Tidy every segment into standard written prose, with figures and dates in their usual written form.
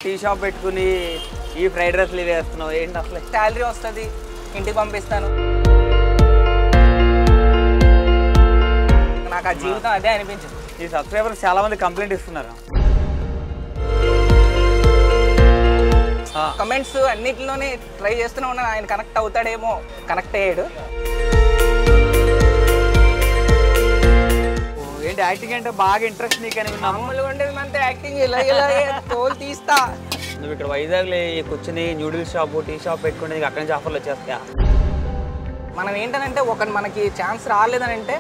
Tea shop పెట్టుకుని ఈ fried రైస్లు ఇవి వేస్తున్నావు ఏంటి అసలు? శాలరీ వస్తుంది, ఇంటికి పంపిస్తాను. నాకు ఆ జీవితం అదే అనిపించింది. ఈ సబ్స్క్రైబర్స్ చాలా మంది కంప్లైంట్ ఇస్తున్నారు. కమెంట్స్ అన్నిటిలోనే ట్రై చేస్తూనే ఉన్నాను, ఆయన కనెక్ట్ అవుతాడేమో. కనెక్ట్ అయ్యాడు. ఏంటి యాక్టింగ్ అంటే బాగా ఇంట్రెస్ట్ నీకు అని విన్నాము. మామూలుగా ఉండేది మనతో యాక్టింగ్ ఇలా తోలు తీస్తా. నువ్వు ఇక్కడ వైజాగ్లో కూర్చొని న్యూడిల్స్ షాప్ టీ షాప్ పెట్టుకుని అక్కడి నుంచి ఆఫర్లు వచ్చేస్తాయా? మనం ఏంటనంటే మనకి ఛాన్స్ రాలేదనంటే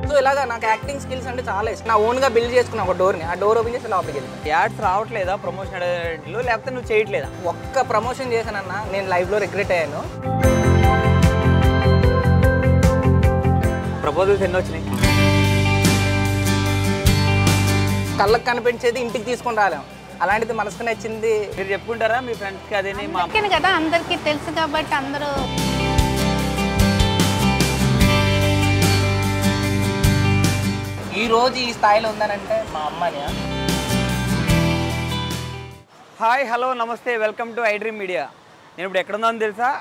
సో ఇలాగా నాకు యాక్టింగ్ స్కిల్స్ అంటే చాలా ఇష్టం. నా ఓన్గా బిల్డ్ చేసుకున్నా ఒక డోర్ని, ఆ డోర్ ఓపెన్ చేసి లోపలికి వెళ్ళి. యాడ్స్ రావట్లేదా ప్రమోషన్ అడేలో, లేకపోతే నువ్వు చేయట్లేదా? ఒక్క ప్రమోషన్ చేశానన్నా నేను లైవ్లో రిగ్రెట్ అయ్యాను. ప్రపోజల్స్ ఎన్ని వచ్చినాయి? కళ్ళకు కనిపించేది ఇంటికి తీసుకొని రాలేము, అలాంటిది మనసుకు నచ్చింది. మీరు చెప్పుకుంటారా మీ ఫ్రెండ్స్కి? అదే కదా అందరికీ తెలుసు కాబట్టి అందరూ. ఈ రోజు ఈ స్థాయిలో ఉందనంటే మా అమ్మని. హాయ్ హలో నమస్తే, వెల్కమ్ టు ఐడ్రీమ్ మీడియా. నేను ఇప్పుడు ఎక్కడుందని తెలుసా?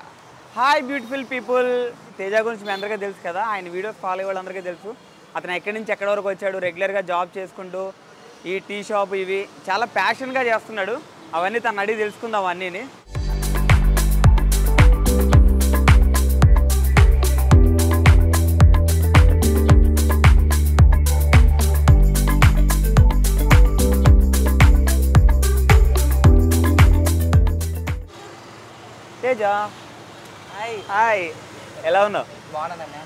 Hi beautiful people. తేజ గురించి మీ అందరికీ తెలుసు కదా, ఆయన వీడియోస్ ఫాలో అయ్యే వాళ్ళందరికీ తెలుసు. అతను ఎక్కడి నుంచి ఎక్కడి వరకు వచ్చాడు, రెగ్యులర్గా జాబ్ చేసుకుంటూ ఈ టీ షాప్ ఇవి చాలా ప్యాషన్గా చేస్తున్నాడు. అవన్నీ తను అడిగి తెలుసుకుందాం అన్నీని. తేజ హాయ్. హాయ్, ఎలా ఉన్నావు? బాగున్నానన్నా.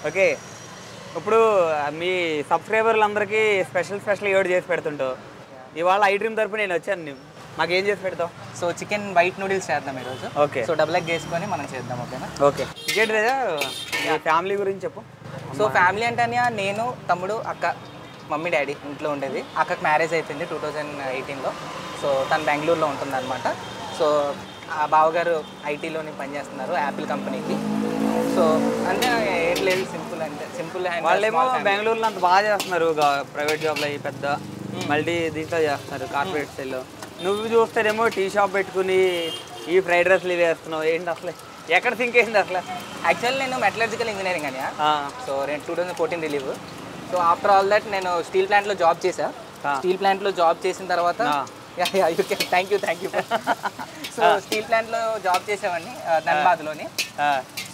ఓకే, ఇప్పుడు మీ సబ్స్క్రైబర్లందరికీ స్పెషల్ ఏడు చేసి పెడుతుంటావు. ఇవాళ ఐడ్రీమ్ తరపు నేను వచ్చాను. నువ్వు మాకేం చేసి పెడతావు? సో చికెన్ వైట్ నూడిల్స్ చేద్దాం ఈరోజు. ఓకే, సో డబుల్ ఎగ్ వేసుకొని మనం చేద్దాం. ఓకేనా? ఓకే. ఇంకేంటి తేజ, ఫ్యామిలీ గురించి చెప్పు. సో ఫ్యామిలీ అంటే తమ్ముడు, అక్క, మమ్మీ, డాడీ ఇంట్లో ఉండేది. అక్కకి మ్యారేజ్ అయిపోయింది 2018లో. సో తను బెంగళూరులో ఉంటుంది అనమాట. సో ఆ బావగారు ఐటీలోని పనిచేస్తున్నారు, యాపిల్ కంపెనీకి. సో అంటే ఏం లేదు, సింపుల్ అంటే సింపుల్. వాళ్ళేమో బెంగళూరులో అంత బాగా చేస్తున్నారు, ప్రైవేట్ జాబ్లో అయ్యి పెద్ద మల్టీ దీంట్లో చేస్తున్నారు, కార్పొరేట్ స్టైల్లో. నువ్వు చూస్తేనేమో టీ షాప్ పెట్టుకుని ఈ ఫ్రైడ్ రైస్లు ఇవి వేస్తున్నావు ఏంటి అసలు? ఎక్కడ థింక్ అయింది అసలు? యాక్చువల్లీ నేను మెటలర్జికల్ ఇంజనీరింగ్ అని. సో నేను 2014 relieve. So after all that నేను స్టీల్ ప్లాంట్లో జాబ్ చేశా. స్టీల్ ప్లాంట్లో జాబ్ చేసిన తర్వాత థ్యాంక్ యూ. సో స్టీల్ ప్లాంట్లో జాబ్ చేసేవాడిని ధన్బాద్లోని.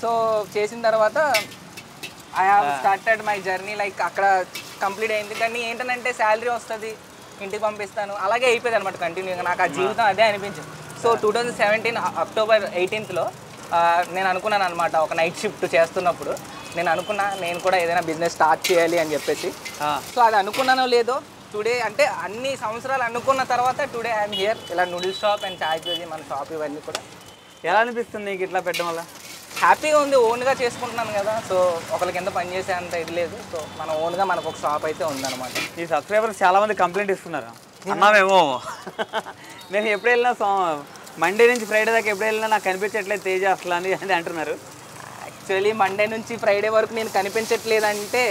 సో చేసిన తర్వాత I have started my journey. Like అక్కడ కంప్లీట్ అయింది, కానీ ఏంటంటే శాలరీ వస్తుంది, ఇంటికి పంపిస్తాను, అలాగే అయిపోయింది అనమాట కంటిన్యూగా. నాకు ఆ జీవితం అదే అనిపించింది. సో 2017 అక్టోబర్ 18th నేను అనుకున్నాను అనమాట, ఒక నైట్ షిఫ్ట్ చేస్తున్నప్పుడు నేను కూడా ఏదైనా బిజినెస్ స్టార్ట్ చేయాలి అని చెప్పేసి. సో అది అనుకున్నానో లేదో, టుడే అంటే అన్ని సంవత్సరాలు అనుకున్న తర్వాత టుడే ఐఎమ్ హియర్. ఇలా noodles shop and chai page మన షాప్ ఇవన్నీ కూడా. ఎలా అనిపిస్తుంది నీకు ఇట్లా పెట్టడం వల్ల? హ్యాపీగా ఉంది, ఓన్గా చేసుకుంటున్నాను కదా. సో ఒకరి కింద పనిచేసే అంత ఇది లేదు. సో మన ఓన్గా మనకు ఒక షాప్ అయితే ఉందన్నమాట. ఈ సబ్స్క్రైబర్స్ చాలా మంది కంప్లైంట్ ఇస్తున్నారు, అన్నామేమో నేను ఎప్పుడు వెళ్ళినా మండే నుంచి ఫ్రైడే దాకా ఎప్పుడు వెళ్ళినా నాకు కనిపించట్లేదు తేజ అసలు అని అంటున్నారు. యాక్చువల్లీ మండే నుంచి ఫ్రైడే వరకు నేను కనిపించట్లేదంటే,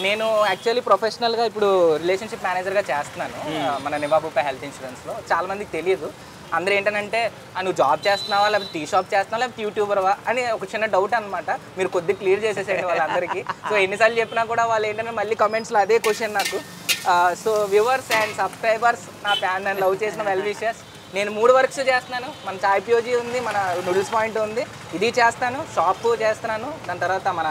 నేను యాక్చువల్లీ ప్రొఫెషనల్గా ఇప్పుడు రిలేషన్షిప్ మేనేజర్గా చేస్తున్నాను మన నివాబుపై హెల్త్ ఇన్సూరెన్స్లో. చాలామందికి తెలియదు. అందరూ ఏంటంటే నువ్వు జాబ్ చేస్తున్నావా, లేకపోతే టీ షాప్ చేస్తున్నావా, లేకపోతే యూట్యూబర్వా అని ఒక చిన్న డౌట్ అనమాట. మీరు కొద్దిగా క్లియర్ చేసేసేయండి వాళ్ళందరికీ. సో ఎన్నిసార్లు చెప్పినా కూడా వాళ్ళు ఏంటంటే మళ్ళీ కమెంట్స్లో అదే క్వశ్చన్ నాకు. సో వ్యూవర్స్ అండ్ సబ్స్క్రైబర్స్, నా ఫ్యాన్ నన్ను లవ్ చేసిన వెల్ విషర్స్, నేను 3 వర్క్స్ చేస్తున్నాను. మన చాయ్ పియోజీ ఉంది, మన నూడిల్స్ పాయింట్ ఉంది, ఇది చేస్తాను, షాప్ చేస్తున్నాను, దాని తర్వాత మన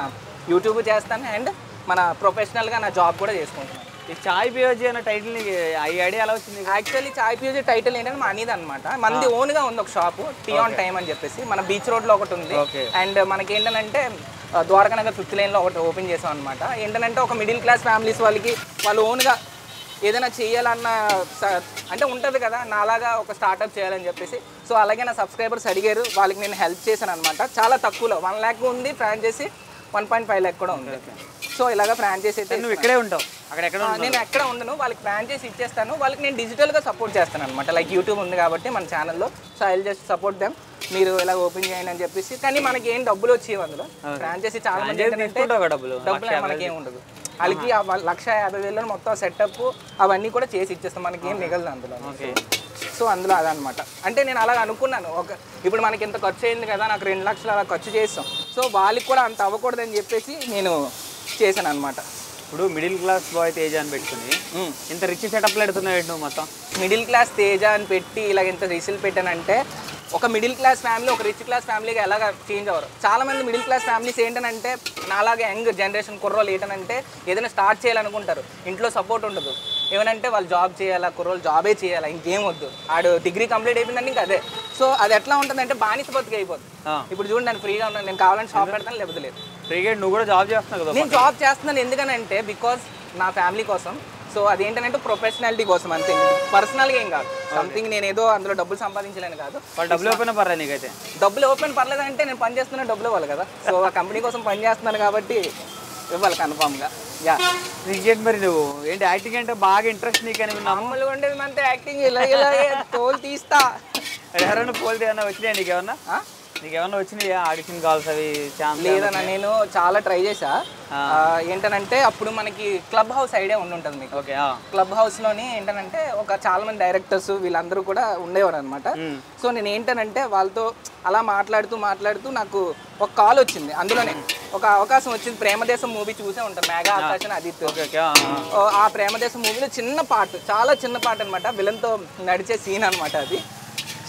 యూట్యూబ్ చేస్తాను, అండ్ మన ప్రొఫెషనల్గా నా జాబ్ కూడా చేసుకుంటున్నాను. ఈ చాయ్ పియోజీ అన్న టైటిల్ నీకు ఈ ఐడియా ఎలా వచ్చింది? యాక్చువల్లీ చాయ్ పియోజీ టైటిల్ ఏంటంటే మా అనేది అనమాట. మనది ఓన్గా ఉంది ఒక షాపు, టీ ఆన్ టైమ్ అని చెప్పేసి. మన బీచ్ రోడ్లో ఒకటి ఉంది. అండ్ మనకి ఏంటంటే ద్వారకా నగర్ 5th లైన్లో ఒకటి ఓపెన్ చేసాం అనమాట. ఏంటంటే ఒక మిడిల్ క్లాస్ ఫ్యామిలీస్ వాళ్ళకి వాళ్ళు ఓన్గా ఏదైనా చేయాలన్న అంటే ఉంటుంది కదా, నాలాగా ఒక స్టార్ట్అప్ చేయాలని చెప్పేసి. సో అలాగే నా సబ్స్క్రైబర్స్ అడిగారు, వాళ్ళకి నేను హెల్ప్ చేశాను అనమాట. చాలా తక్కువలో 1 lakh ఉంది, ఫ్రాంచైజీ 1.5 lakh కూడా ఉంది. సో ఇలాగ ఫ్రాంచైజీ అయితే నువ్వు ఇక్కడే ఉంటావు, నేను ఎక్కడ ఉండను, వాళ్ళకి ఫ్రాంచైజీ ఇచ్చేస్తాను. వాళ్ళకి నేను డిజిటల్గా సపోర్ట్ చేస్తాను అనమాట. లైక్ యూట్యూబ్ ఉంది కాబట్టి మన ఛానల్లో. So I will just support them, మీరు ఇలా ఓపెన్ చేయండి అని చెప్పేసి. కానీ మనకి ఏం డబ్బులు వచ్చేవి అందులో. ఫ్రాంచైజీ చాలా మంది డబ్బులు మనకి ఏం ఉండదు. వాళ్ళకి 1,50,000 మొత్తం సెటప్ అవన్నీ కూడా చేసి ఇచ్చేస్తాం, మనకి ఏం మిగలదు అందులో. సో అందులో అదనమాట. అంటే నేను అలాగ అనుకున్నాను, ఇప్పుడు మనకి ఇంత ఖర్చు అయింది కదా, నాకు 2 లక్షలు అలా ఖర్చు చేస్తాం, సో వాళ్ళకి కూడా అంత అవ్వకూడదని చెప్పేసి నేను చేశాను అనమాట. ఇప్పుడు మిడిల్ క్లాస్ బాయ్ తేజ అని పెట్టుకుని ఇంత రిచ్ సెటప్లో పెడుతున్నావు నువ్వు మొత్తం? మిడిల్ క్లాస్ తేజ అని పెట్టి ఇలా ఇంత రిసిల్ పెట్టానంటే ఒక మిడిల్ క్లాస్ ఫ్యామిలీ ఒక రిచ్ క్లాస్ ఫ్యామిలీగా ఎలాగ చేంజ్ అవ్వరు. చాలామంది మిడిల్ క్లాస్ ఫ్యామిలీస్ ఏంటంటే నాలాగే యంగ్ జనరేషన్ కుర్రోళ్ళు ఏంటంటే ఏదైనా స్టార్ట్ చేయాలనుకుంటారు, ఇంట్లో సపోర్ట్ ఉండదు, ఏమనంటే వాళ్ళు జాబ్ చేయాలా, కుర్రోళ్ళు జాబే చేయాలా, ఇంకేం వద్దు, ఆడు డిగ్రీ కంప్లీట్ అయిపోయిందంటే ఇంకా అదే. సో అది ఎట్లా ఉంటుందంటే బానిస బతికి అయిపోతుంది. ఇప్పుడు చూడండి, నేను ఫ్రీగా ఉన్నాను, నేను కావాలని షాప్ పెడతాను, లేకపోతే లేదు. ఫ్రీగా నువ్వు కూడా జాబ్ చేస్తున్నావు కదా? నేను జాబ్ చేస్తున్నాను ఎందుకనంటే బికాజ్ నా ఫ్యామిలీ కోసం. సో అదేంటంటే ప్రొఫెషనాలిటీ కోసం అంతే, పర్సనల్గా ఏం కాదు. సంథింగ్ నేను ఏదో అందులో డబ్బులు సంపాదించలేను కాదు. డబ్బులు ఓపెన్ పర్లేదు నీకైతే? డబ్బులు ఓపెన్ పర్లేదంటే నేను పని చేస్తున్నా, డబ్బులు ఇవ్వాలి కదా. సో ఆ కంపెనీ కోసం పని చేస్తున్నాను కాబట్టి ఇవ్వాలి కన్ఫామ్గా. క్రికెట్ మరి నువ్వు ఏంటి యాక్టింగ్ అంటే బాగా ఇంట్రెస్ట్ నీకు అని మామూలుగా ఉండేది అంతే, యాక్టింగ్ ఇలా ఇలా తోలు తీస్తా. ఎవరైనా పోల్తే ఏమన్నా వచ్చినాయా నీకేమన్నా వచ్చినాయా ఆడిషన్ కాల్స్ అవి ఛాన్స్? లేదన్నా, నేను చాలా ట్రై చేసా. ఏంటనంటే అప్పుడు మనకి క్లబ్ హౌస్ ఐడియా ఉంటుంది మీకు. ఓకే. క్లబ్ హౌస్లోని ఏంటనంటే చాలా మంది డైరెక్టర్స్ వీళ్ళందరూ కూడా ఉండేవారు అనమాట. సో నేను ఏంటనంటే వాళ్ళతో అలా మాట్లాడుతూ నాకు ఒక కాల్ వచ్చింది, అందులోనే ఒక అవకాశం వచ్చింది. ప్రేమదేశం మూవీ చూసే ఉంటాను, మేఘా ఆకాశ్ ఆదిత్య. ఆ ప్రేమదేశం మూవీలో చిన్న పార్ట్, చాలా చిన్న పార్ట్ అనమాట, విలన్తో నడిచే సీన్ అనమాట. అది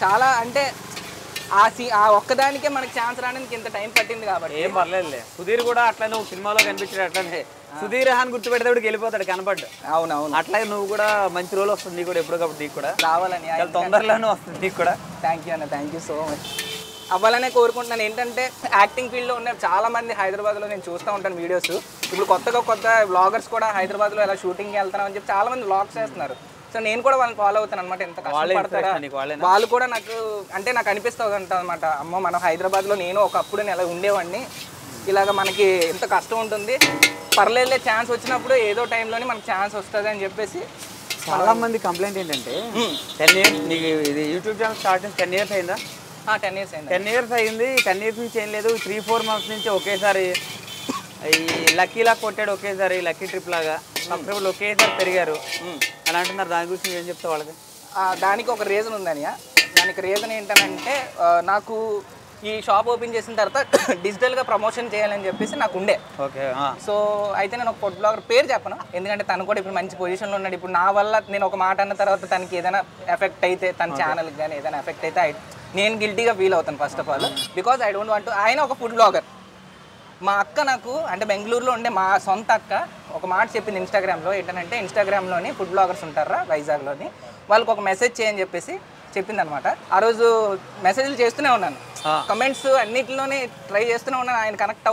చాలా అంటే ఆ ఒక్కదానికే మనకి ఛాన్స్ రావడానికి ఇంత టైం పట్టింది కాబట్టి. ఏం పర్లేదులే, సుధీర్ కూడా అట్లనే నువ్వు సినిమాలో కనిపించాడు, అట్లనే సుధీర్ హాన్ గుర్తుపెడితే వెళ్ళిపోతాడు, కనపడ్డు. అవునవును, అట్లాగే నువ్వు కూడా మంచి రోల్ వస్తుంది నీకు కూడా, ఎప్పటికప్పుడు నీకు కూడా రావాలని తొందరలోనే వస్తుంది నీకు కూడా. థ్యాంక్ యూ అన్న, థ్యాంక్ యూ సో మచ్. అవ్వాలనే కోరుకుంటున్నాను. ఏంటంటే యాక్టింగ్ ఫీల్డ్లో ఉన్న చాలా మంది హైదరాబాద్లో నేను చూస్తూ ఉంటాను వీడియోస్. ఇప్పుడు కొత్త వ్లాగర్స్ కూడా హైదరాబాద్లో ఎలా షూటింగ్కి వెళ్తున్నామని చెప్పి చాలా మంది వ్లాగ్స్ చేస్తున్నారు. సో నేను కూడా వాళ్ళని ఫాలో అవుతాను అనమాట. ఎంత కష్టపడతారా వాళ్ళు కూడా నాకు అనిపిస్తుంది అనమాట, అమ్మో మనం హైదరాబాద్లో నేను ఒకప్పుడు నేను ఎలా ఉండేవాడిని, ఇలాగ మనకి ఎంత కష్టం ఉంటుంది, పర్లేదులే ఛాన్స్ వచ్చినప్పుడు ఏదో టైంలోనే మనకు ఛాన్స్ వస్తుంది అని చెప్పేసి. చాలా మంది కంప్లైంట్ ఏంటంటే 10 years నీకు ఇది యూట్యూబ్ ఛానల్ స్టార్ట్ చేసి 10 years అయిందా? 10 years అయింది. 10 years అయింది. 10 years నుంచి ఏం లేదు, 3-4 months నుంచి ఒకేసారి ఈ లక్కీలా కొట్టాడు, ఒకేసారి లక్కీ ట్రిప్ లాగా సబ్స్క్రైబర్లు ఒకేసారి పెరిగారు అని అంటున్నారు. దాని గురించి ఏం చెప్తా వాళ్ళకి? దానికి ఒక రీజన్ ఉందని. దానికి రీజన్ ఏంటంటే నాకు ఈ షాప్ ఓపెన్ చేసిన తర్వాత డిజిటల్గా ప్రమోషన్ చేయాలని చెప్పేసి నాకు ఉండే. ఓకే. సో అయితే నేను ఒక ఫుడ్ బ్లాగర్ పేరు చెప్పను, ఎందుకంటే తను కూడా ఇప్పుడు మంచి పొజిషన్లో ఉన్నాడు. ఇప్పుడు నా వల్ల నేను ఒక మాట అన్న తర్వాత తనకి ఏదైనా ఎఫెక్ట్ అయితే, తన ఛానల్కి కానీ ఏదైనా ఎఫెక్ట్ అయితే నేను గిల్టీగా ఫీల్ అవుతాను first of all, because I don't want. ఆయన ఒక ఫుడ్ బ్లాగర్. మా అక్క నాకు అంటే బెంగళూరులో ఉండే మా సొంత అక్క ఒక మాట చెప్పింది ఇన్స్టాగ్రామ్లో. ఏంటంటే ఇన్స్టాగ్రామ్లోని ఫుడ్ బ్లాగర్స్ ఉంటారా వైజాగ్లోని, వాళ్ళకి ఒక మెసేజ్ చేయని చెప్పేసి చెప్పింది అనమాట. ఆ రోజు మెసేజ్లు చేస్తూనే ఉన్నాను, కమెంట్స్ అన్నిటిలోనే ట్రై చేస్తూనే ఉన్నాను. ఆయన కనెక్ట్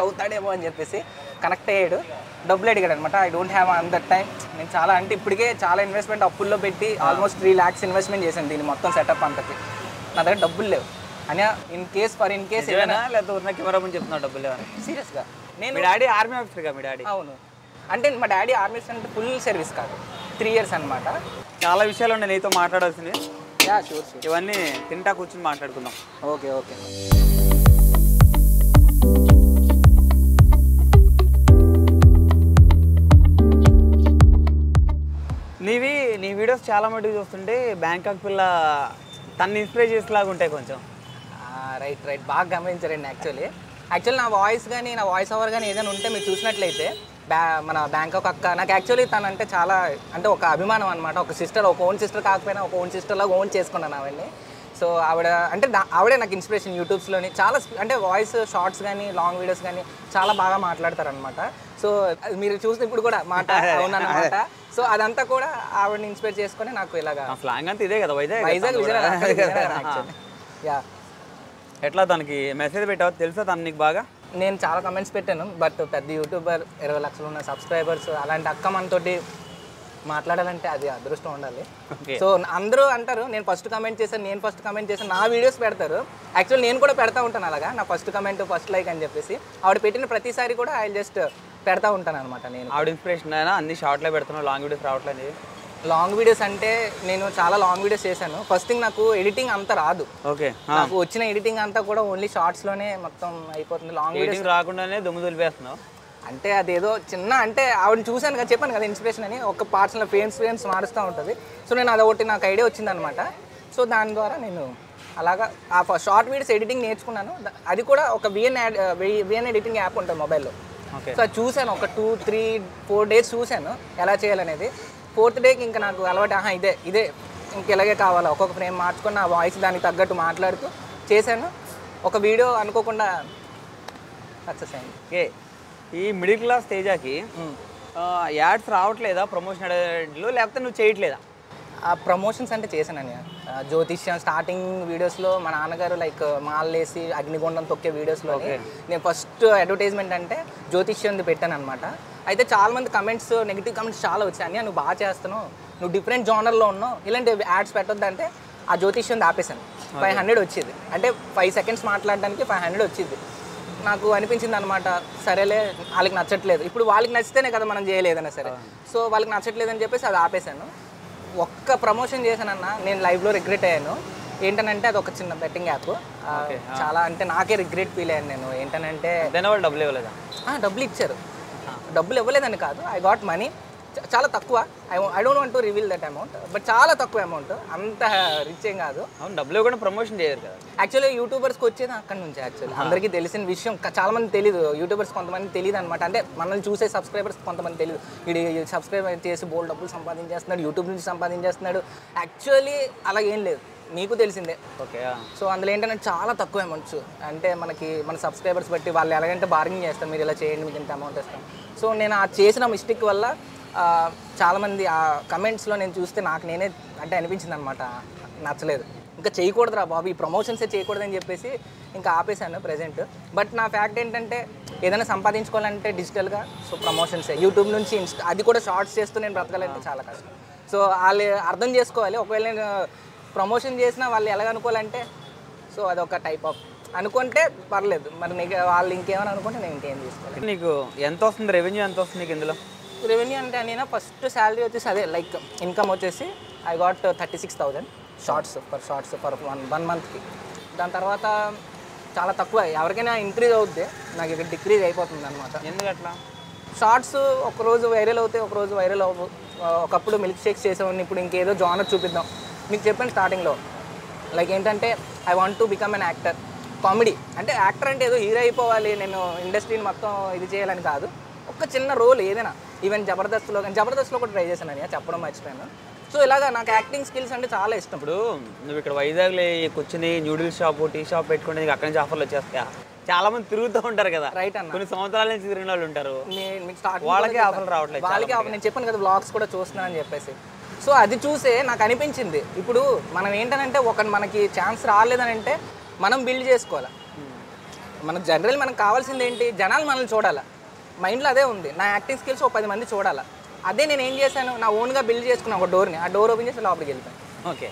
అవుతాడేమో అని చెప్పేసి కనెక్ట్ అయ్యాడు. డబ్బులు అడిగాడు అనమాట. I don't have on that time. నేను చాలా అంటే ఇప్పటికే చాలా ఇన్వెస్ట్మెంట్ అప్పుల్లో పెట్టి ఆల్మోస్ట్ 3 lakhs ఇన్వెస్ట్మెంట్ చేశాను దీన్ని మొత్తం సెటప్ అంతకి. నా దగ్గర డబ్బులు లేవు అని ఇన్ కేస్ ఏదైనా లేకపోతే కెమెరా ముందు చెప్తున్నావు డబ్బులు లేవని? సీరియస్గా నేను మీ డాడీ ఆర్మీ ఆఫీసర్గా? మీ డాడీ? అవును. అంటే మా డాడీ ఆర్మీ అంటే ఫుల్ సర్వీస్ కాదు, 3 years అనమాట. చాలా విషయాలు ఉన్నాయి నీతో మాట్లాడాల్సినవి. షూర్. ఇవన్నీ తింటా కూర్చొని మాట్లాడుకుందాం. ఓకే. నీ వీడియోస్ చాలా మటుకు చూస్తుంటే బ్యాంకాక్ పిల్ల తను ఇన్స్పైర్ చేసేలాగా ఉంటాయి కొంచెం. రైట్ బాగా గమనించారండి. యాక్చువల్లీ నా వాయిస్ కానీ నా వాయిస్ ఓవర్ కానీ ఏదైనా ఉంటే మీరు చూసినట్లయితే మన బ్యాంకాక్ అక్క నాకు యాక్చువల్లీ తను అంటే చాలా అంటే ఒక అభిమానం అనమాట. ఒక సిస్టర్, ఒక ఓన్ సిస్టర్ కాకపోయినా ఒక ఓన్ సిస్టర్లాగా ఓన్ చేసుకున్నాను ఆవిడని. సో ఆవిడే నాకు ఇన్స్పిరేషన్. యూట్యూబ్స్లోని చాలా అంటే వాయిస్ షార్ట్స్ కానీ లాంగ్ వీడియోస్ కానీ చాలా బాగా మాట్లాడతారనమాట. సో మీరు చూస్తే ఇప్పుడు కూడా అవునన్నమాట. సో అదంతా కూడా ఆవిడని ఇన్స్పైర్ చేసుకొని నాకు ఇలాగా. స్లాంగ్ అంతా ఇదే కదా? వైజాగ్ ఎట్లా తనకి మెసేజ్ పెట్టావు తెలుసా తను నీకు బాగా? నేను చాలా కమెంట్స్ పెట్టాను, బట్ పెద్ద యూట్యూబర్ 20 లక్షలు ఉన్న సబ్స్క్రైబర్స్ అలాంటి అక్క మనతోటి మాట్లాడాలంటే అది అదృష్టం ఉండాలి. సో అందరూ అంటారు నేను ఫస్ట్ కమెంట్ చేశాను, నా వీడియోస్ పెడతారు. యాక్చువల్లీ నేను కూడా పెడతా ఉంటాను అలాగా, నా ఫస్ట్ కమెంట్ ఫస్ట్ లైక్ అని చెప్పేసి. ఆవిడ పెట్టిన ప్రతిసారి కూడా ఐ జస్ట్ పెడతా ఉంటాను అనమాట. నేను ఆవిడ ఇన్స్పిరేషన్ అయినా అన్ని షార్ట్లో పెడుతున్నాను, లాంగ్ వీడియోస్ రావట్లేదు. లాంగ్ వీడియోస్ అంటే నేను చాలా లాంగ్ వీడియోస్ చేశాను. ఫస్ట్ థింగ్ నాకు ఎడిటింగ్ అంతా రాదు. ఓకే. నాకు వచ్చిన ఎడిటింగ్ అంతా కూడా ఓన్లీ షార్ట్స్లోనే మొత్తం అయిపోతుంది. లాంగ్ వీడియోస్ రాకుండానే దుమ్ము దులిపేస్తున్నావు అంటే అదేదో చిన్న అంటే ఆవిడని చూశాను కదా, చెప్పాను కదా ఇన్స్పిరేషన్ అని, ఒక పార్ట్స్లో ఫేమ్స్ మారుస్తూ ఉంటుంది. సో నేను అదొకటి నాకు ఐడియా వచ్చిందనమాట. సో దాని ద్వారా నేను అలాగా ఆ షార్ట్ వీడియోస్ ఎడిటింగ్ నేర్చుకున్నాను. అది కూడా ఒక విఎన్ ఎడిటింగ్ యాప్ ఉంటుంది మొబైల్లో. సో అది చూశాను, ఒక 2-3-4 డేస్ చూశాను ఎలా చేయాలనేది. 4th డేకి ఇంకా నాకు అలవాటు, ఇదే ఇంక ఇలాగే కావాలి, ఒక్కొక్క ఫ్రేమ్ మార్చుకొని నా వాయిస్ దానికి తగ్గట్టు మాట్లాడుతూ చేశాను. ఒక వీడియో అనుకోకుండా సక్సెస్ అయింది. ఓకే, ఈ మిడిల్ క్లాస్ తేజాకి యాడ్స్ రావట్లేదా ప్రమోషన్ యాడ్లు, లేకపోతే నువ్వు చేయట్లేదా? ఆ ప్రమోషన్స్ అంటే చేశానని, జ్యోతిష్యం స్టార్టింగ్ వీడియోస్లో మా నాన్నగారు లైక్ మాల్లేసి అగ్నిగుండం తొక్కే వీడియోస్లో నేను ఫస్ట్ అడ్వర్టైజ్మెంట్ అంటే జ్యోతిష్యంది పెట్టాను అనమాట. అయితే చాలామంది కమెంట్స్, నెగిటివ్ కమెంట్స్ చాలా వచ్చాయి. నువ్వు బాగా చేస్తున్నావు, నువ్వు డిఫరెంట్ జానర్లో ఉన్నావు, ఇలాంటి యాడ్స్ పెట్టొద్దు అంటే ఆ జ్యోతిష్యం ఆపేశాను. 500 వచ్చేది, అంటే 5 సెకండ్స్ మాట్లాడడానికి 500 వచ్చేది. నాకు అనిపించింది అనమాట, సరేలే వాళ్ళకి నచ్చట్లేదు, ఇప్పుడు వాళ్ళకి నచ్చితేనే కదా మనం చేయలేదన్నా సరే. సో వాళ్ళకి నచ్చట్లేదని చెప్పేసి అది ఆపేశాను. ఒక్క ప్రమోషన్ చేశానన్నా నేను లైవ్లో రిగ్రెట్ అయ్యాను. ఏంటనంటే అది ఒక చిన్న బెట్టింగ్ యాప్. చాలా అంటే నాకే రిగ్రెట్ ఫీల్ అయ్యాను నేను. ఏంటనంటే డబ్బులు ఇవ్వలేదా? డబ్బులు ఇచ్చారు, డబ్బులు ఇవ్వలేదని కాదు, ఐ గాట్ మనీ. చాలా తక్కువ, I don't want to reveal that amount, but చాలా తక్కువ అమౌంట్, అంత రిచ్ ఏం కాదు. అవును, డబ్బులు కూడా ప్రమోషన్ చేయరు కదా. యాక్చువల్లీ యూట్యూబర్స్కి వచ్చేది అక్కడ నుంచి. యాక్చువల్లీ అందరికీ తెలిసిన విషయం, చాలా మంది తెలియదు, యూట్యూబర్స్ కొంతమంది తెలియదు అనమాట. అంటే మనల్ని చూసే సబ్స్క్రైబర్స్ కొంతమంది తెలియదు, వీడు సబ్స్క్రైబ్ చేసి బోల్డ్ డబ్బులు సంపాదించేస్తున్నాడు, యూట్యూబ్ నుంచి సంపాదించేస్తున్నాడు. యాక్చువల్లీ అలా ఏం లేదు, మీకు తెలిసిందే. ఓకే. సో అందులో ఏంటంటే చాలా తక్కువ అమౌంట్స్, అంటే మన సబ్స్క్రైబర్స్ బట్టి వాళ్ళు ఎలాగంటే బార్గింగ్ చేస్తారు, మీరు ఇలా చేయండి మీకు ఇంత అమౌంట్ ఇస్తాం. సో నేను ఆ చేసిన మిస్టేక్ వల్ల చాలామంది ఆ కమెంట్స్లో నేను చూస్తే నాకు నేనే అంటే అనిపించింది అనమాట, నచ్చలేదు, ఇంకా చేయకూడదురా బాబు, ఈ ప్రమోషన్సే చేయకూడదని చెప్పేసి ఇంకా ఆపేశాను ప్రజెంట్. బట్ నా ఫ్యాక్ట్ ఏంటంటే ఏదైనా సంపాదించుకోవాలంటే డిజిటల్గా, సో ప్రమోషన్సే. యూట్యూబ్ నుంచి అది కూడా షార్ట్స్ చేస్తూ నేను బ్రతకాలంటే చాలా కష్టం. సో వాళ్ళు అర్థం చేసుకోవాలి, ఒకవేళ నేను ప్రమోషన్ చేసినా వాళ్ళు ఎలాగనుకోవాలంటే, సో అదొక టైప్ ఆఫ్ అనుకుంటే పర్లేదు, మరి నీకు వాళ్ళు ఇంకేమైనా అనుకుంటే నేను ఇంకేం తీసుకోవాలి. నీకు ఎంత వస్తుంది రెవెన్యూ, ఎంత వస్తుంది నీకు ఇందులో? రెవెన్యూ అంటే నేను ఫస్ట్ శాలరీ వచ్చేసి అదే లైక్ ఇన్కమ్ వచ్చేసి I got 36,000 shorts for one మంత్కి. దాని తర్వాత చాలా తక్కువ, ఎవరికైనా ఇంక్రీజ్ అవుద్ది, నాకు ఇక్కడ డిక్రీజ్ అయిపోతుంది అనమాట. ఎందుకు అట్లా? షార్ట్స్ ఒకరోజు వైరల్ అవుతాయి, ఒకరోజు వైరల్ అవ్వవు. ఒకప్పుడు మిల్క్ షేక్స్ చేసేవాడిని, ఇప్పుడు ఇంకేదో జానర్ చూపిద్దాం. మీకు చెప్పాను స్టార్టింగ్లో, లైక్ ఏంటంటే I want to become an actor. Comedy అంటే యాక్టర్ అంటే ఏదో హీరో అయిపోవాలి, నేను ఇండస్ట్రీని మొత్తం ఇది చేయాలని కాదు, ఒక చిన్న రోల్ ఏదైనా. ఈవెన్ జబర్దస్త్లో కూడా ట్రై చేశాను అని చెప్పడం మర్చిపోయాను. సో ఇలాగా నాకు యాక్టింగ్ స్కిల్స్ అంటే చాలా ఇష్టం. ఇప్పుడు నువ్వు ఇక్కడ వైజాగ్లో కూర్చుని న్యూడిల్స్ షాప్, టీ షాప్ పెట్టుకుంటే నీకు అక్కడి నుంచి ఆఫర్లు వచ్చేస్తాయా? చాలా మంది తిరుగుతూ ఉంటారు కదా, రైట్ అన్న, కొన్ని సంవత్సరాల నుంచి తిరిగిన వాళ్ళు ఉంటారు, వాళ్ళకి ఆఫర్లు రావట్లేదు. వాళ్ళకి నేను చెప్పాను కదా వ్లాగ్స్ కూడా చూస్తున్నాను అని చెప్పేసి. సో అది చూసే నాకు అనిపించింది, ఇప్పుడు మనం ఏంటనంటే మనకి ఛాన్స్ రాలేదని అంటే మనం బిల్డ్ చేసుకోవాలి. మనకు మనకు కావాల్సింది ఏంటి, జనాలు మనల్ని చూడాలి, మైండ్లో అదే ఉంది. నా యాక్టింగ్ స్కిల్స్ 10 మంది చూడాలి. అదే నేను ఏం చేశాను, నా ఓన్గా బిల్డ్ చేసుకున్నా ఒక డోర్ని, ఆ డోర్ ఓపెన్ చేసి లోపలికి వెళ్ళిపోయాను. ఓకే,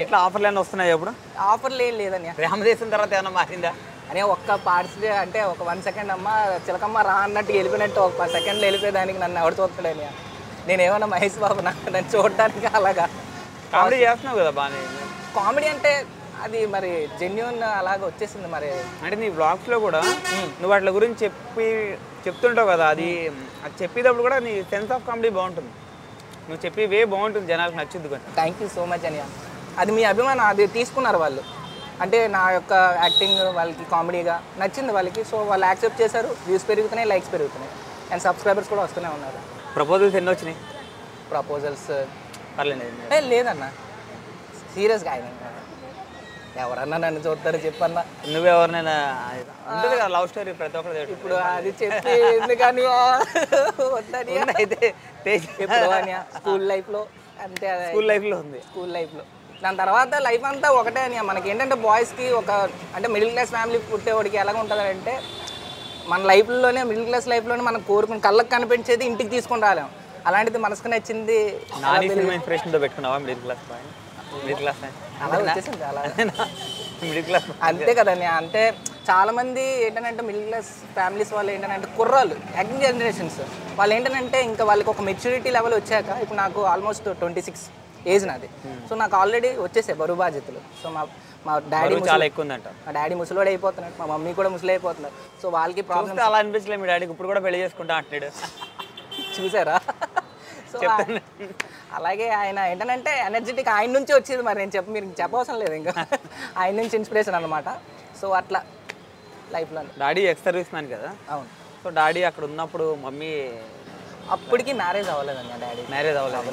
ఇట్లా ఆఫర్లు ఏమైనా వస్తున్నాయి? ఇప్పుడు ఆఫర్లు ఏం లేదని, రామదేశం తర్వాత ఏమైనా మారిందా అని ఒక్క పార్ట్స్ అంటే ఒక 1 సెకండ్ అమ్మ చిలకమ్మ రా అన్నట్టు వెళ్ళిపోయినట్టు ఒక 10 సెకండ్లు వెళ్ళిపోయేదానికి నన్ను ఎవరు చూస్తాడని. నేనేమన్నా మహేష్ బాబు నన్ను చూడడానికి అలాగా కామెడీ చేస్తున్నావు కదా బాగానే. కామెడీ అంటే అది మరి జెన్యూన్ అలాగ వచ్చేసింది. మరి అంటే నీ బ్లాగ్స్లో కూడా నువ్వు వాటి గురించి చెప్తుంటావు కదా, అది చెప్పేటప్పుడు కూడా నీ సెన్స్ ఆఫ్ కామెడీ బాగుంటుంది, నువ్వు చెప్పే వే బాగుంటుంది, జనాలకు నచ్చుద్ది కొంచెం. థ్యాంక్ యూ సో మచ్ అని, అది మీ అభిమానం, అది తీసుకున్నారు వాళ్ళు. అంటే నా యొక్క యాక్టింగ్ వాళ్ళకి కామెడీగా నచ్చింది వాళ్ళకి, సో వాళ్ళు యాక్సెప్ట్ చేశారు. వ్యూస్ పెరుగుతున్నాయి, లైక్స్ పెరుగుతున్నాయి, అండ్ సబ్స్క్రైబర్స్ కూడా వస్తూనే ఉన్నారు. ప్రపోజల్స్ ఎన్ని వచ్చినాయి? ప్రపోజల్స్ పర్లేదు లేదన్నా, సీరియస్గా ఆయన ఎవరన్నా నన్ను చూస్తారో చెప్పన్నా. నువ్వెవరినైనా ఉంటుంది కదా లవ్ స్టోరీ ప్రతి ఒక్కరు, ఇప్పుడు అది చెప్పి ఎందుకని వద్దని అయితే స్కూల్ లైఫ్లో అంతే, స్కూల్ లైఫ్లో ఉంది, స్కూల్ లైఫ్లో. దాని తర్వాత లైఫ్ అంతా ఒకటే అని. మనకి ఏంటంటే బాయ్స్కి అంటే మిడిల్ క్లాస్ ఫ్యామిలీ పుట్టేవాడికి ఎలాగ ఉంటుంది అంటే, మన లైఫ్లోనే మిడిల్ క్లాస్ లైఫ్లోనే మనం కోరుకుని కళ్ళకి కనిపించేది ఇంటికి తీసుకొని రాలేము. అలాంటిది మనసుకు నచ్చింది ఇన్స్పిరేషన్తో పెట్టుకున్నావా మిడిల్ క్లాస్ అలా వచ్చేసింది అలా మిడిల్ క్లాస్ అంతే కదండి. అంటే చాలామంది ఏంటంటే మిడిల్ క్లాస్ ఫ్యామిలీస్ వాళ్ళు ఏంటంటే కుర్రాళ్ళు, యంగ్ జనరేషన్స్ వాళ్ళు ఏంటంటే ఇంకా వాళ్ళకి ఒక మెచ్యూరిటీ లెవెల్ వచ్చాక, ఇప్పుడు నాకు ఆల్మోస్ట్ 26 ఏజ్ నాది. సో నాకు ఆల్రెడీ వచ్చేసాయి బరువు బాధ్యతలు. సో మా డాడీ చాలా ఎక్కువ ఉందంట. మా డాడీ ముసలోడు అయిపోతున్నాడు, మా మమ్మీ కూడా ముసలి అయిపోతున్నారు. సో వాళ్ళకి ప్రాబ్లమ్ అలా అనిపించలేదు మీ డాడీకి ఇప్పుడు కూడా పెళ్లి చేసుకుంటా అంటున్నాడు చూసారా. సో అలాగే ఆయన ఏంటంటే ఎనర్జెటిక్ ఆయన నుంచి వచ్చేది. మరి నేను మీరు చెప్పవసరం లేదు, ఇంకా ఆయన నుంచి ఇన్స్పిరేషన్ అనమాట. సో అట్లా లైఫ్లో. డాడీ ఎక్స్ సర్వీస్ మ్యాన్ కదా. అవును. సో డాడీ అక్కడ ఉన్నప్పుడు మమ్మీ అప్పటికి మ్యారేజ్ అవ్వలేదండి. డాడీ మ్యారేజ్ అవ్వలేదు.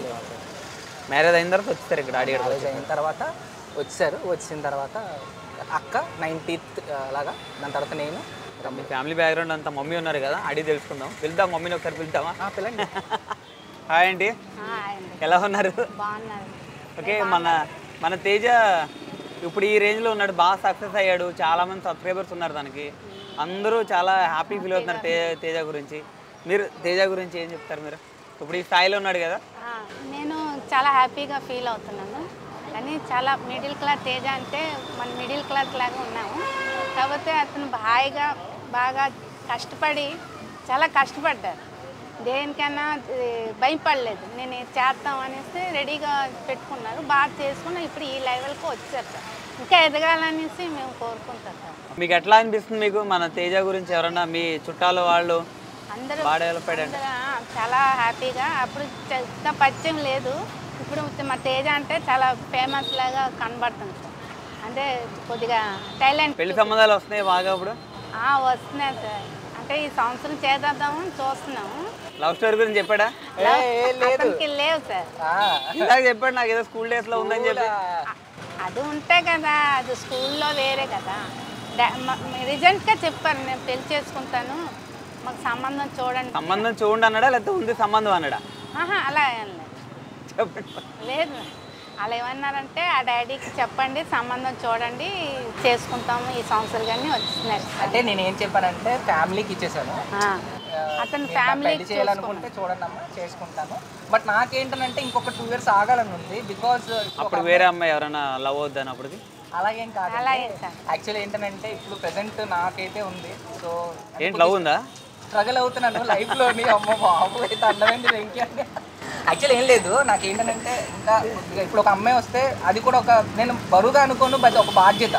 మ్యారేజ్ అయిన తర్వాత వచ్చేసారు ఇక్కడ డాడీ. మ్యారేజ్ అయిన తర్వాత వచ్చారు. వచ్చిన తర్వాత అక్క 19th అలాగా, దాని తర్వాత నేను. మీ ఫ్యామిలీ బ్యాక్గ్రౌండ్ అంతా మమ్మీ ఉన్నారు కదా, అడిగి తెలుసుకుందాం. పిలుద్దాం మమ్మీని ఒకసారి పిలుద్దామా? పిల్లండి. హాయ్ అండి, ఎలా ఉన్నారు? ఓకే, మన తేజ ఇప్పుడు ఈ రేంజ్లో ఉన్నాడు, బాగా సక్సెస్ అయ్యాడు, చాలామంది సబ్స్క్రైబర్స్ ఉన్నారు దానికి. అందరూ చాలా హ్యాపీ ఫీల్ అవుతున్నారు తేజ గురించి. మీరు తేజ గురించి ఏం చెప్తారు? మీరు ఇప్పుడు ఈ స్థాయిలో ఉన్నాడు కదా. నేను చాలా హ్యాపీగా ఫీల్ అవుతున్నాను. కానీ చాలా మిడిల్ క్లాస్ తేజ అంటే మన మిడిల్ క్లాస్ లాగా ఉన్నాము. కాకపోతే అతను హాయిగా బాగా కష్టపడి చాలా కష్టపడ్డారు. దేనికైనా భయపడలేదు. నేను చేద్దాం అనేసి రెడీగా పెట్టుకున్నారు, బాగా చేసుకున్నా. ఇప్పుడు ఈ లెవెల్కి వచ్చారు సార్. ఇంకా ఎదగాలనేసి మేము కోరుకుంటాం సార్. మీకు ఎట్లా అనిపిస్తుంది? మీకు మన తేజ గురించి ఎవరన్నా మీ చుట్టాలు వాళ్ళు అందరూ చాలా హ్యాపీగా. అప్పుడు పరిచయం లేదు, ఇప్పుడు మా తేజ అంటే చాలా ఫేమస్ లాగా కనబడుతుంది సార్. అంటే కొద్దిగా టాలెంట్. పెళ్లి సంబంధాలు వస్తున్నాయి బాగా ఇప్పుడు? వస్తున్నాయి సార్. అంటే ఈ సంవత్సరం చేద్దామని చూస్తున్నాము. లవ్ స్టోరీ గురించి చెప్పాడా? లేవు సార్. ఇందాక చెప్పాడు నాకు, ఏదో స్కూల్ డేస్ లో ఉందని చెప్పి. అది ఉంటే కదా, అది స్కూల్లో వేరే కదా. రీజెంట్గా చెప్పారు, నేను పెళ్లి చేసుకుంటాను, మాకు సంబంధం చూడండి. సంబంధం చూడండి అన్నాడా, లేకపోతే ఉంది సంబంధం అన్నాడా? అలా లేదు. అలా ఏమన్నారంటే ఆ డాడీకి చెప్పండి, సంబంధం చూడండి, చేసుకుంటాము ఈ సంవత్సరం. కానీ వచ్చినారు. అంటే నేను ఏం చెప్పానంటే ఫ్యామిలీకి ఇచ్చేసాను. అతను ఫ్యామిలీ చేయాలనుకుంటే చూడండి అమ్మా, చేసుకుంటాను. బట్ నాకేంటంటే ఇంకొక 2 years ఆగాలని ఉంది. బికాజ్ అప్పుడు వేరే అమ్మాయి ఎవరైనా లవ్ అవుద్దాని అప్పటికి? అలాగేం కాదు. యాక్చువల్లీ ఏంటంటే ఇప్పుడు ప్రెసెంట్ నాకైతే ఉంది. సో ఏంటి లవ్ ఉందా? స్ట్రగుల్ అవుతున్నాను లైఫ్లోని. అమ్మ బాబు అయితే అర్థమైంది వెంకీ అంటే. యాక్చువల్లీ ఏం లేదు, నాకేంటంటే ఇంకా ఇప్పుడు ఒక అమ్మాయి వస్తే అది కూడా ఒక నేను బరువుగా అనుకోను, బట్ ఒక బాధ్యత.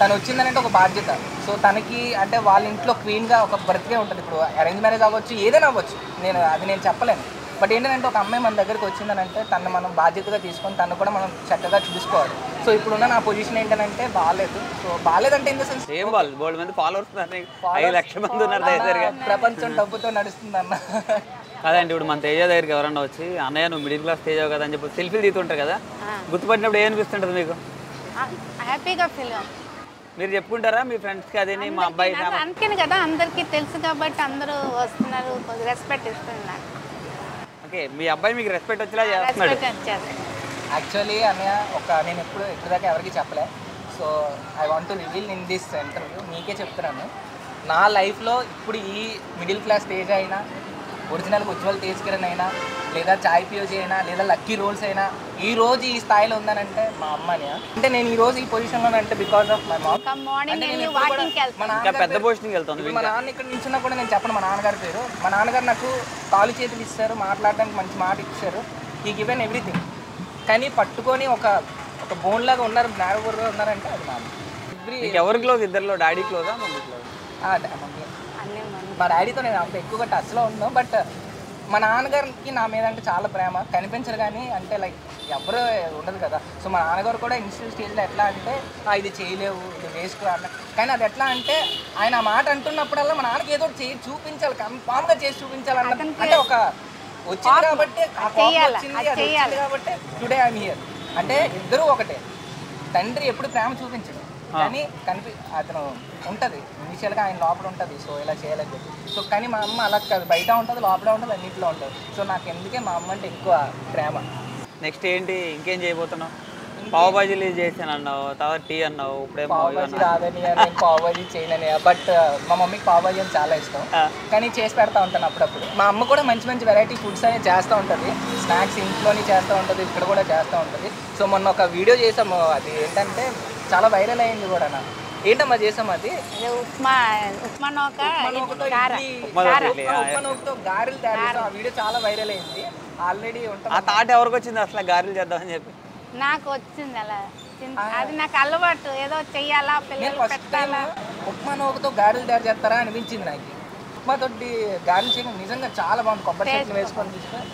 తను వచ్చిందనంటే ఒక బాధ్యత. సో తనకి అంటే వాళ్ళ ఇంట్లో క్వీన్గా ఒక బ్రతికే ఉంటుంది. ఇప్పుడు అరేంజ్ మ్యారేజ్ అవ్వచ్చు, ఏదైనా అవ్వచ్చు, నేను చెప్పలేను. బట్ ఏంటంటే ఒక అమ్మాయి మన దగ్గరికి వచ్చిందనంటే తను మనం బాధ్యతగా తీసుకొని తను కూడా మనం చక్కగా చూసుకోవాలి. సో ఇప్పుడున్న నా పొజిషన్ ఏంటంటే బాగాలేదు. సో బాగాలేదంటే ఇన్ ద సెన్స్ ఏం వాళ్ళు 1,000 మంది ఫాలోవర్స్ ఉన్నారు, 5 లక్షల మంది ఉన్నారు. ప్రపంచం డబ్బుతో నడుస్తుంది అన్న. కాదండి, ఇప్పుడు మన తేజ దగ్గరికి ఎవరన్నా వచ్చి అన్నయ్య నువ్వు మిడిల్ క్లాస్ తేజ కదా అని చెప్పి సెల్ఫీలు తీస్తుంటారు కదా, గుర్తుపట్టినప్పుడు ఏమనిపిస్తుంటుంది మీకు? హ్యాపీగా ఫీల్. మీరు చెప్పుకుంటారా మీ ఫ్రెండ్స్కి అదే మా అబ్బాయి? అందుకని కదా అందరికీ తెలుసు కాబట్టి అందరూ వస్తున్నారు, రెస్పెక్ట్ ఇస్తున్నారు. ఓకే, మీ అబ్బాయి మీకు రెస్పెక్ట్ వచ్చేలా చేస్తున్నాడు. యాక్చువల్లీ అన్నయ్య నేను ఇప్పటిదాకా ఎవరికి చెప్పలే. So I want to reveal in this interview. మీకే చెప్తున్నాను, నా లైఫ్లో ఇప్పుడు ఈ మిడిల్ క్లాస్ స్టేజ్ అయినా, ఒరిజినల్గా ఉజ్వల్ తేజ్ కిరణ్ అయినా, లేదా చాయ్ పియోజీ అయినా, లేదా లక్కీ రోల్స్ అయినా, ఈ రోజు ఈ స్థాయిలో ఉందనంటే మా అమ్మని. అంటే నేను ఈ రోజు ఈ పొజిషన్లో అంటే బికాస్ ఆఫ్ మై మామ్. పెద్ద పొజిషన్కి వెళ్తాను. మా నాన్న ఇక్కడ నిల్చున్నా కూడా నేను చెప్పను మా నాన్నగారి పేరు. మా నాన్నగారు నాకు కాలు చేతులు ఇస్తారు, మాట్లాడడానికి మంచి మాట ఇచ్చారు, ఈ గివెన్ ఎవ్రీథింగ్. కానీ పట్టుకొని ఒక బోన్ లాగా ఉన్నారు, నేరబోర్గా ఉన్నారంటే అది మా అమ్మ. ఎవరి క్లోజ్? ఇద్దరులో డాడీ క్లోజా మమ్మీ క్లోజ్? మమ్మీ. మా డాడీతో నేను అంత ఎక్కువగా టచ్లో ఉన్నాను. బట్ మా నాన్నగారికి నా మీద అంటే చాలా ప్రేమ, కనిపించరు కానీ అంటే లైక్ ఎవరు ఉండదు కదా. సో మా నాన్నగారు కూడా ఇనిషియల్ స్టేజ్లో ఎట్లా అంటే ఇది చేయలేవు, ఇది వేస్ట్ అన్న. కానీ అది ఎట్లా అంటే ఆయన ఆ మాట అంటున్నప్పుడల్లా మా నాన్నకి ఏదో చేసి చూపించాలి, కన్ఫామ్గా చేసి చూపించాలన్న. అంటే ఒక వచ్చింది కాబట్టి వచ్చింది కాబట్టి టుడే ఐఎమ్ హియర్. అంటే ఇద్దరూ ఒకటే. తండ్రి ఎప్పుడు ప్రేమ చూపించడు, కానీ అతను ఉంటుంది ఇనిషియల్గా ఆయన లోపల ఉంటుంది. సో ఇలా చేయాలని చెప్పి. సో కానీ మా అమ్మ అలా కాదు, బయట ఉంటుంది, లోపల ఉంటుంది, అన్నింటిలో ఉంటుంది. సో నాకు ఎందుకే మా అమ్మ అంటే ఎక్కువ ప్రేమ. నెక్స్ట్ ఏంటి, ఇంకేం చేయబోతున్నావు? పావు బాజీలు చేసాను అన్నావు, తర్వాత టీ అన్నావు, ఇప్పుడేమో పావు బాజీ రాదని నేను పావు బాజీ చేయనని. బట్ మా మమ్మీకి పావు బాజీ అని చాలా ఇష్టం, కానీ చేసి పెడతా ఉంటాను అప్పుడప్పుడు. మా అమ్మ కూడా మంచి మంచి వెరైటీ ఫుడ్స్ అనేది చేస్తూ ఉంటుంది, స్నాక్స్ ఇంట్లోనే చేస్తూ ఉంటుంది, ఇక్కడ కూడా చేస్తూ ఉంటుంది. సో మొన్న ఒక వీడియో చేసాము, అది ఏంటంటే చాలా వైరల్ అయింది కూడా. ఏంటమ్మా చేసాం అది అదే ఉప్మా నూక ఉప్మా నూకతో గారెలు తయారు చేసాం. ఆ వీడియో చాలా వైరల్ అయింది ఆల్రెడీ. ఆ థాట్ ఎవరికి వచ్చింది అసలు గారెలు చేద్దామని చెప్పి? నాకు వచ్చింది అలా, అది నాకు అలవాటు, ఏదో చెయ్యాలా పిల్లలు పెట్టాలా. ఉప్మా నూకతో గారెలు తయారు చేస్తారా అనిపించింది నాకు. ఉప్మా తోటి గారెలు చేయడం నిజంగా చాలా బాగుంది. కొబ్బరి చెట్లు వేసుకొని తీసుకొని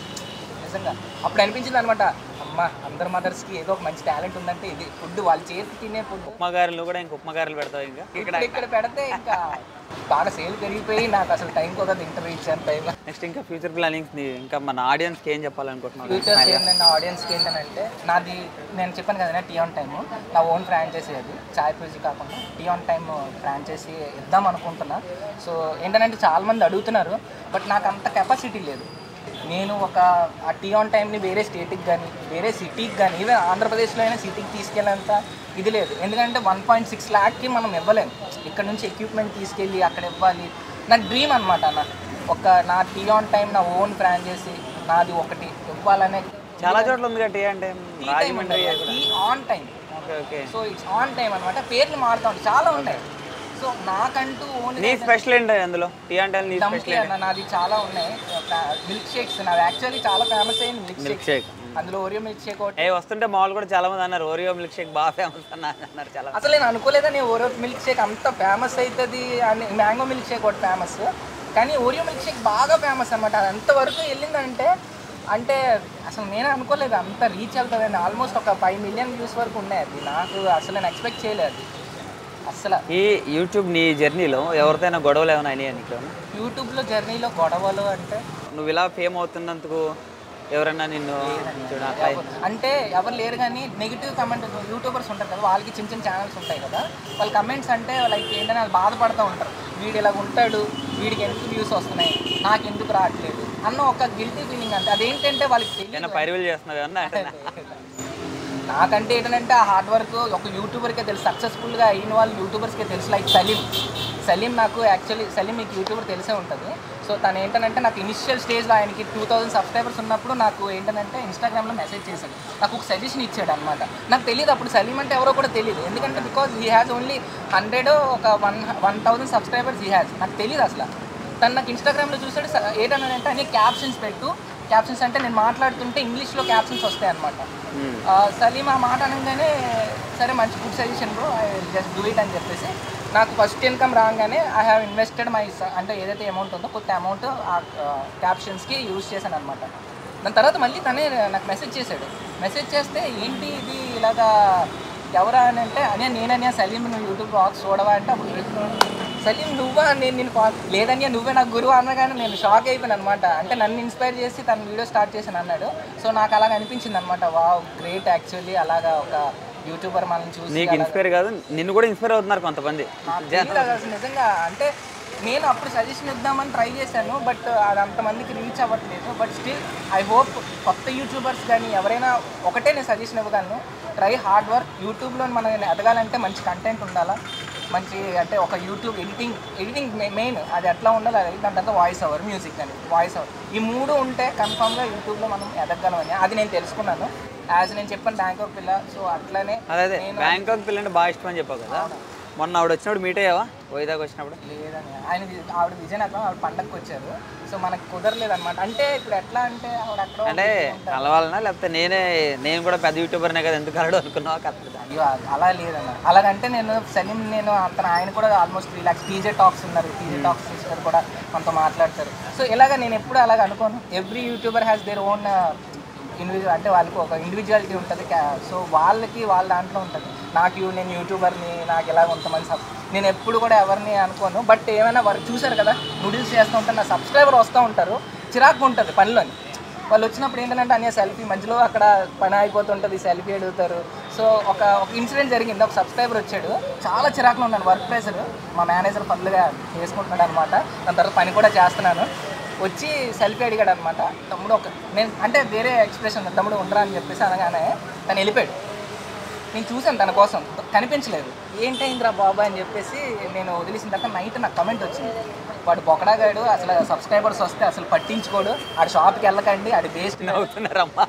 నిజంగా అప్పుడు అనిపించింది అనమాట, అమ్మ అందరు మదర్స్కి ఏదో ఒక మంచి టాలెంట్ ఉందంటే ఇది ఫుడ్, వాళ్ళు చేసి తినే ఫుడ్. ఉప్మా గారెలు కూడా ఇంకా ఉప్మా గారెలు పెడతావు ఇంకా ఇక్కడ పెడితే ఇంకా బాగా సేల్ పెరిగిపోయి నాకు అసలు టైం కూడా ఇంటర్వ్యూ ఇచ్చాను టైంలో. నెక్స్ట్ ఇంకా ఫ్యూచర్ ప్లానింగ్స్ ఇంకా మన ఆడియన్స్కి ఏం చెప్పాలనుకుంటున్నాను? ఫ్యూచర్స్ ఏంటంటే ఆడియన్స్కి ఏంటంటే నాది నేను చెప్పాను కదా టీ ఆన్ టైమ్ నా ఓన్ ఫ్రాంచైజీ, అది చాయ్ పూజీ కాకుండా టీ ఆన్ టైమ్ ఫ్రాంచైజీ ఇద్దాం అనుకుంటున్నా. సో ఏంటంటే చాలామంది అడుగుతున్నారు, బట్ నాకు అంత కెపాసిటీ లేదు. నేను ఆ టీ ఆన్ టైంని వేరే స్టేట్కి కానీ వేరే సిటీకి కానీ ఈవెన్ ఆంధ్రప్రదేశ్లో అయినా సిటీకి తీసుకెళ్ళేంత ఇది లేదు. ఎందుకంటే 1.6 లాక్కి మనం ఇవ్వలేము. ఇక్కడ నుంచి ఎక్విప్మెంట్ తీసుకెళ్ళి అక్కడ ఇవ్వాలి. నా డ్రీమ్ అనమాట. నా టీ ఆన్ టైం నా ఓన్ ఫ్రాంచైజీ నాది ఒకటి ఇవ్వాలనే. చాలా చోట్ల ఉంది టీ అంటే tea on time. Okay, so it's on time అనమాట. పేర్లు మారుతా ఉంటాయి, చాలా ఉన్నాయి. సో నాకంటూ ఓన్ నీ స్పెషల్ ఏంటి అందులో? టీ అంటే నీ స్పెషల్ అన్న నాది చాలా ఉన్నాయి. మిల్క్ షేక్స్ నాది యాక్చువల్లీ చాలా ఫేమస్ అయింది మిల్క్ షేక్. అందులో ఓరియో మిల్క్ షేక్ ఒకటి వస్తుంటే మామూలు కూడా చాలా మంది అన్నారు ఓరియో మిల్క్ షేక్ బాగా ఫేమస్ అన్నారు చాలా. అసలు నేను అనుకోలేదని ఓరియో మిల్క్ షేక్ అంత ఫేమస్ అవుతుంది అని. మ్యాంగో మిల్క్ షేక్ ఒకటి ఫేమస్, కానీ ఓరియో మిల్క్ షేక్ బాగా ఫేమస్ అనమాట. అది అంతవరకు వెళ్ళిందంటే అంటే అసలు నేను అనుకోలేదు అంత రీచ్ అవుతుందని. ఆల్మోస్ట్ ఒక 5 మిలియన్ వ్యూస్ వరకు ఉన్నాయి. అది నాకు అసలు నేను ఎక్స్పెక్ట్ చేయలేదు అసలు. ఈ యూట్యూబ్ నీ జర్నీలో ఎవరితోనైనా గొడవలు ఏమైనా అయినాయా నీకు? యూట్యూబ్లో జర్నీలో గొడవలు అంటే నువ్వు ఇలా ఫేమ్ అవుతున్నందుకు ఎవరన్నా నిన్ను అంటే ఎవరు లేరు, కానీ నెగిటివ్ కమెంట్ యూట్యూబర్స్ ఉంటారు కదా, వాళ్ళకి చిన్న చిన్న ఛానల్స్ ఉంటాయి కదా, వాళ్ళ కమెంట్స్ అంటే లైక్ ఏంటంటే వాళ్ళు బాధపడుతూ ఉంటారు. వీడు ఇలా ఉంటాడు, వీడికి ఎందుకు వ్యూస్ వస్తున్నాయి, నాకు ఎందుకు రావట్లేదు అన్న ఒక గిల్టీ ఫీలింగ్. అంటే అదేంటంటే వాళ్ళకి పైరవీలు చేస్తున్నావు కదా. నాకంటే ఏంటంటే ఆ హార్డ్ వర్క్ ఒక యూట్యూబర్కే తెలుసు. సక్సెస్ఫుల్గా అయిన వాళ్ళు యూట్యూబర్స్కే తెలుసు. లైక్ సలీం నాకు యాక్చువల్లీ సలీం మీకు యూట్యూబర్ తెలిసే ఉంటుంది. సో తను ఏంటంటే నాకు ఇనిషియల్ స్టేజ్లో ఆయనకి 2000 సబ్స్క్రైబర్స్ ఉన్నప్పుడు నాకు ఏంటంటే ఇన్స్టాగ్రామ్లో మెసేజ్ చేశాడు, నాకు ఒక సజెషన్ ఇచ్చాడు అనమాట. నాకు తెలియదు అప్పుడు సలీం అంటే ఎవరో కూడా తెలియదు, ఎందుకంటే బికాజ్ హీ హ్యాస్ ఓన్లీ 100 ఒక 1000 సబ్స్క్రైబర్స్ హీ హ్యాస్. నాకు తెలియదు అసలు. తను నాకు ఇన్స్టాగ్రామ్లో చూసాడు, ఏంటంటే అన్ని క్యాప్షన్స్ పెట్టు. క్యాప్షన్స్ అంటే నేను మాట్లాడుతుంటే ఇంగ్లీష్లో క్యాప్షన్స్ వస్తాయి అనమాట. సలీం ఆ మాట అనగానే సరే మంచి good suggestion bro, I just do it అని చెప్పేసి నాకు ఫస్ట్ ఇన్కమ్ రాగానే ఐ హ్యావ్ ఇన్వెస్టెడ్ మై అంటే ఏదైతే అమౌంట్ ఉందో కొత్త అమౌంట్ ఆ క్యాప్షన్స్కి యూజ్ చేశాను అనమాట. దాని తర్వాత మళ్ళీ తనే నాకు మెసేజ్ చేశాడు. మెసేజ్ చేస్తే ఏంటి ఇది ఇలాగా ఎవరా అని అంటే నేననే సలీం నువ్వు యూట్యూబ్ బ్లాగ్స్ చూడవా అంటే అప్పుడు సలీం నువ్వా నేను లేదన్యా నువ్వే నాకు గురువు అనగానే నేను షాక్ అయిపోయాను అనమాట. అంటే నన్ను ఇన్స్పైర్ చేసి తన వీడియో స్టార్ట్ చేశాను అన్నాడు. సో నాకు అలాగ అనిపించింది అనమాట, వావ్ గ్రేట్ యాక్చువల్లీ అలాగా ఒక యూట్యూబర్ మనల్ని చూసి. నీకు ఇన్స్పైర్ కాదు, నిన్ను కూడా ఇన్స్పైర్ అవుతున్నారు కొంతమంది నిజంగా. అంటే నేను అప్పుడు సజెషన్ ఇద్దామని ట్రై చేశాను, బట్ అది అంతమందికి రీచ్ అవ్వట్లేదు. బట్ స్టిల్ ఐ హోప్ కొత్త యూట్యూబర్స్ కానీ ఎవరైనా ఒకటే నేను సజెషన్ ఇవ్వగలను, ట్రై హార్డ్ వర్క్. యూట్యూబ్లో మనం ఎదగాలంటే మంచి కంటెంట్ ఉండాలా, మంచి అంటే ఒక యూట్యూబ్ ఎడిటింగ్ మెయిన్ అది ఎట్లా ఉండాలి, అది దాని తర్వాత వాయిస్ ఓవర్, మ్యూజిక్ అని వాయిస్ ఓవర్, ఈ 3 ఉంటే కన్ఫామ్గా యూట్యూబ్లో మనం ఎదగలమని అది నేను తెలుసుకున్నాను. యాజ్ నేను చెప్పాను బ్యాంకాక్ పిల్ల. సో అట్లనే అదే బ్యాంకాక్ పిల్ల అంటే బాగా ఇష్టం అని చెప్పావు కదా. మొన్న ఆవిడ వచ్చినప్పుడు మీట్ అయ్యావా వైజాగ్ వచ్చినప్పుడు? లేదని ఆవిడ విజయనగరం ఆవిడ పండగకి వచ్చారు. సో మనకు కుదరలేదు అనమాట. అంటే ఇప్పుడు ఎట్లా అంటే ఆవిడ అక్కడ అంటే కలవాలనా లేకపోతే నేను కూడా పెద్ద యూట్యూబర్నే కదా ఎందుకు కలవడం అనుకున్నావా? అయ్యో అలా లేదన్న. అలాగంటే సలీం ఆయన కూడా ఆల్మోస్ట్ 3 lakhs టీజే టాక్స్ ఉన్నారు. టీజే టాక్స్ సిస్టర్ కూడా మనతో మాట్లాడతారు. సో ఇలాగ నేను ఎప్పుడు అలాగ అనుకోను. Every YouTuber has their own individual, అంటే వాళ్ళకి ఒక ఇండివిజువాలిటీ ఉంటుంది. సో వాళ్ళకి వాళ్ళ దాంట్లో ఉంటుంది. నేను యూట్యూబర్ని, నాకు ఎలాగ కొంతమంది నేను ఎప్పుడు కూడా ఎవరిని అనుకోను. బట్ ఏమైనా వర్క్ చూశారు కదా, నూడిల్స్ చేస్తూ ఉంటారు, నా సబ్స్క్రైబర్ వస్తూ ఉంటారు, చిరాకు ఉంటుంది పనిలోని. వాళ్ళు వచ్చినప్పుడు ఏంటంటే అనే సెల్ఫీ మధ్యలో అక్కడ పని అయిపోతుంటుంది, సెల్ఫీ అడుగుతారు. సో ఒక ఇన్సిడెంట్ జరిగింది. ఒక సబ్స్క్రైబర్ వచ్చాడు, చాలా చిరాకులో ఉన్నాను, వర్క్ ప్రెషర్, మా మేనేజర్ ఫుల్గా చేసుకుంటున్నాడు అనమాట. దాని తర్వాత పని కూడా చేస్తున్నాను. వచ్చి సెల్ఫీ అడిగాడు అనమాట. తమ్ముడు నేను అంటే వేరే ఎక్స్ప్రెషన్ తమ్ముడు ఉండరా అని చెప్పేసి అనగానే తను వెళ్ళిపోయాడు. నేను చూశాను తన కోసం, కనిపించలేదు. ఏంటైందిరా బాబా అని చెప్పేసి నేను వదిలేసిన తర్వాత నైట్ నాకు కమెంట్ వచ్చింది, వాడు బొకడాగాడు, అసలు సబ్స్క్రైబర్స్ వస్తే అసలు పట్టించుకోడు, ఆడు షాప్కి వెళ్ళకండి, ఆడు వేస్ట్ అవుతున్నారమ్మా.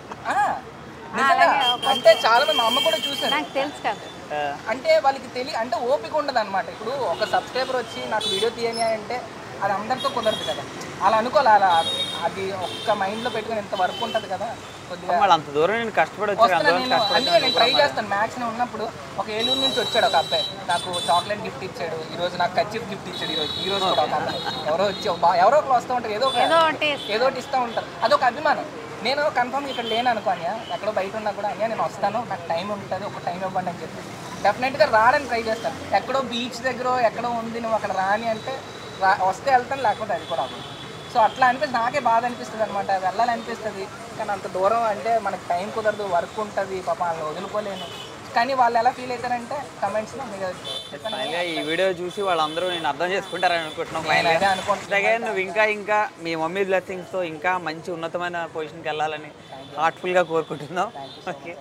అంటే చాలా మంది మా అమ్మ కూడా చూసాను, నాకు తెలుసు కదా. అంటే వాళ్ళకి అంటే ఓపిక ఉండదు అనమాట. ఇప్పుడు ఒక సబ్స్క్రైబర్ వచ్చి నాకు వీడియో తీయని అంటే అది అందరితో కుదరదు కదా, అలా అనుకోవాలి. అలా అది ఒక్క మైండ్లో పెట్టుకుని ఎంత వర్క్ ఉంటుంది కదా, కొద్దిగా అంత దూరం నేను కష్టపడి అందుకే నేను ట్రై చేస్తాను. మ్యాథ్స్ ఉన్నప్పుడు ఒక ఏలూరు నుంచి వచ్చాడు ఒక అబ్బాయి, నాకు చాక్లెట్ గిఫ్ట్ ఇచ్చాడు, ఈరోజు నాకు కచ్చిప్ గిఫ్ట్ ఇచ్చాడు. ఈరోజు కూడా ఒక అబ్బాయి ఎవరో వచ్చి ఎవరో ఒకరు వస్తూ ఉంటారు, ఏదో ఒకటి ఇస్తూ ఉంటారు. అదొక అభిమానం. నేను కన్ఫర్మ్ ఇక్కడ లేను అనుకో అన్య, ఎక్కడో బయట ఉన్నా కూడా అన్య నేను వస్తాను, నాకు టైం ఉంటుంది, ఒక టైం ఇవ్వండి అని చెప్పి డెఫినెట్గా రావడానికి ట్రై చేస్తాను. ఎక్కడో బీచ్ దగ్గర ఎక్కడో ఉంది, నువ్వు అక్కడ రాని అంటే వస్తే వెళ్తాను, లేకపోతే అది కూడా అవ్వదు. సో అట్లా అనిపిస్తుంది, నాకే బాధ అనిపిస్తుంది అనమాట, వెళ్ళాలనిపిస్తుంది. కానీ అంత దూరం అంటే మనకు టైం కుదరదు, వర్క్ ఉంటుంది, పాప వాళ్ళని వదులుకోలేను. కానీ వాళ్ళు ఎలా ఫీల్ అవుతారంటే కమెంట్స్లో మీరు ఈ వీడియో చూసి వాళ్ళందరూ నేను అర్థం చేసుకుంటారని అనుకుంటున్నాను. అదే అనుకుంటున్నాను. నువ్వు ఇంకా మీ మమ్మీ బ్లెస్సింగ్స్తో ఇంకా మంచి ఉన్నతమైన పొజిషన్కి వెళ్ళాలని హార్ట్ఫుల్గా కోరుకుంటున్నావు. ఓకే.